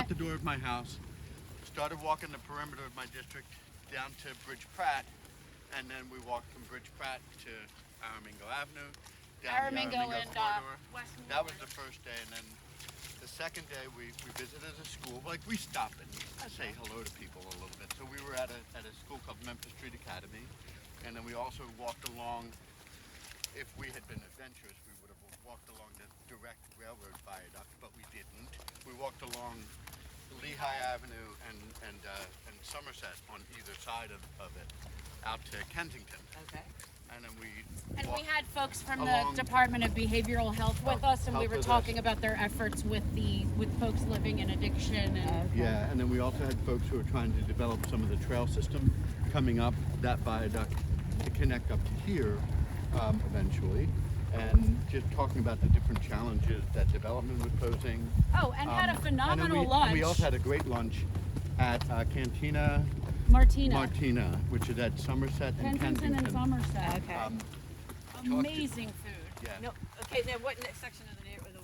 out the door of my house, started walking the perimeter of my district down to Bridge Pratt, and then we walked from Bridge Pratt to Aramingo Avenue, down the Aramingo and corridor. West That was the first day, and then the second day we visited a school. Like, we stopped and say hello to people a little bit. So we were at a school called Memphis Street Academy, and then we also walked along. If we had been adventurous, we would have walked along the direct railroad viaduct, but we didn't. We walked along Lehigh Avenue and Somerset on either side of it, out to Kensington. Okay. And then we had folks from the Department of Behavioral Health with us, and we were talking about their efforts with folks living in addiction. And yeah, and then we also had folks who were trying to develop some of the trail system coming up that viaduct to connect up to here eventually, and just talking about the different challenges that development was posing. Oh, and had a phenomenal lunch. And we also had a great lunch at Cantina Martina, which is at Somerset and Kensington. And Somerset. Okay. Amazing food. Yeah. No. Okay. Then what section of the neighborhood?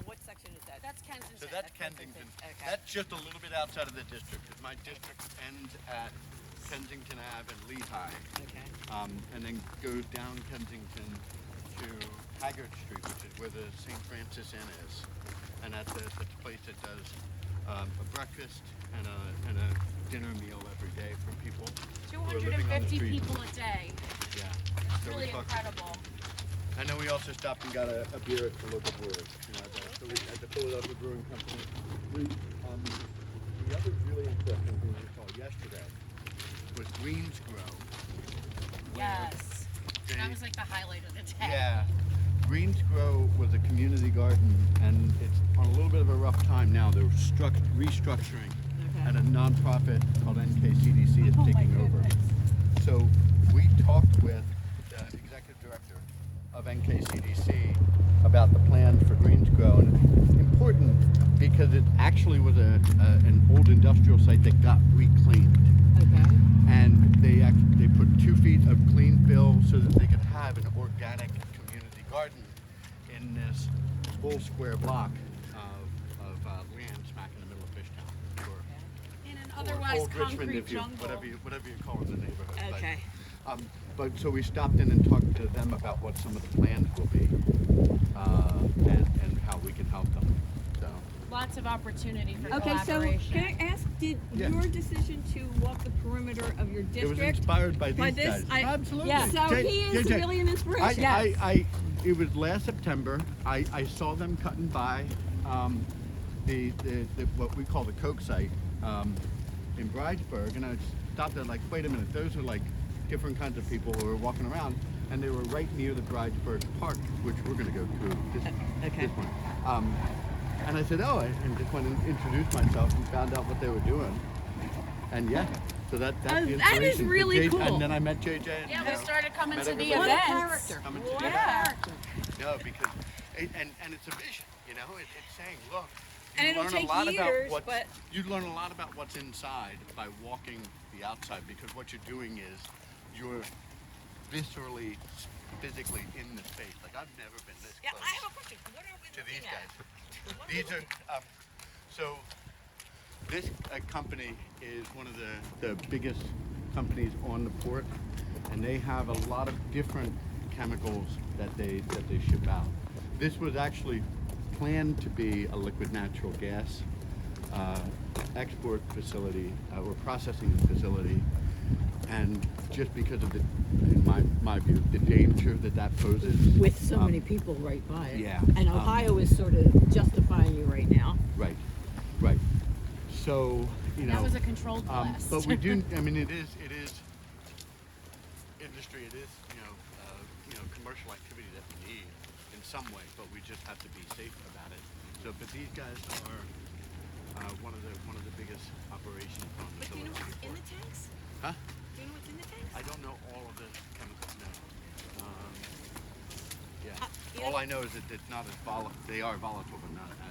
What section is that? That's Kensington. So that's Kensington. Okay. That's just a little bit outside of the district, because my district ends at Kensington Ave and Lehigh. Okay. And then goes down Kensington to Haggard Street, which is where the St. Francis Inn is. And that's a place that does a breakfast and a dinner meal every day for people. 250 people a day. Yeah. It's really incredible. And then we also stopped and got a beer at the local brewery, at the Philadelphia Brewing Company. The other really interesting thing we saw yesterday was Greens Grow. Yes. That was like the highlight of the day. Yeah. Greens Grow was a community garden, and it's on a little bit of a rough time now. They're restructuring, and a nonprofit called NKCDC is taking over. So we talked with the executive director of NKCDC about the plan for Greens Grow, and it's important because it actually was an old industrial site that got reclaimed. Okay. And they put 2 feet of clean fill so that they could have an organic community garden in this full square block of land smack in the middle of Fishtown. In an otherwise Old Richmond, concrete if you, jungle. whatever you call it in the neighborhood. Okay. But so we stopped in and talked to them about what some of the plans will be, and how we can help them. So. Lots of opportunity for Okay, so collaboration. can I ask, did your decision to walk the perimeter of your It district? was inspired by these this? guys. Absolutely. Yeah. So he is JJ, really an inspiration. It was last September. I saw them cutting by the what we call the Coke site in Bridesburg, and I stopped there like, wait a minute, those are like different kinds of people who are walking around, and they were right near the Bridesburg Park, which we're going to go to this one. And I said, and just went and introduced myself and found out what they were doing. And yeah, so that's the inspiration. That is really cool. And then I met JJ. And, Yeah, we started coming to the What a events. character. Coming to What the a events. character. No, because and it's a vision, it's saying, look, And you it'll learn take a lot years, about but you learn a lot about what's inside by walking the outside, because what you're doing is you're viscerally, physically in the space. Like, I've never been this yeah, close I have a question. What are we to looking these at? guys. These are so. This company is one of the biggest companies on the port, and they have a lot of different chemicals that they ship out. This was actually planned to be a liquid natural gas export facility or processing facility, and just because of in my view, the danger that poses. With so many people right by it. Yeah. And Ohio is sort of justifying you right now. Right. So, That was a controlled blast. but we do. I mean, it is industry. It is commercial activity that we need in some way, but we just have to be safe about it. So, but these guys are one of the biggest operations on the But do you know Philadelphia what's in port. the tanks? Huh? Do you know what's in the tanks? I don't know all of the chemicals. No. Yeah. Yeah. All I know is that it's not as volatile. They are volatile, but not as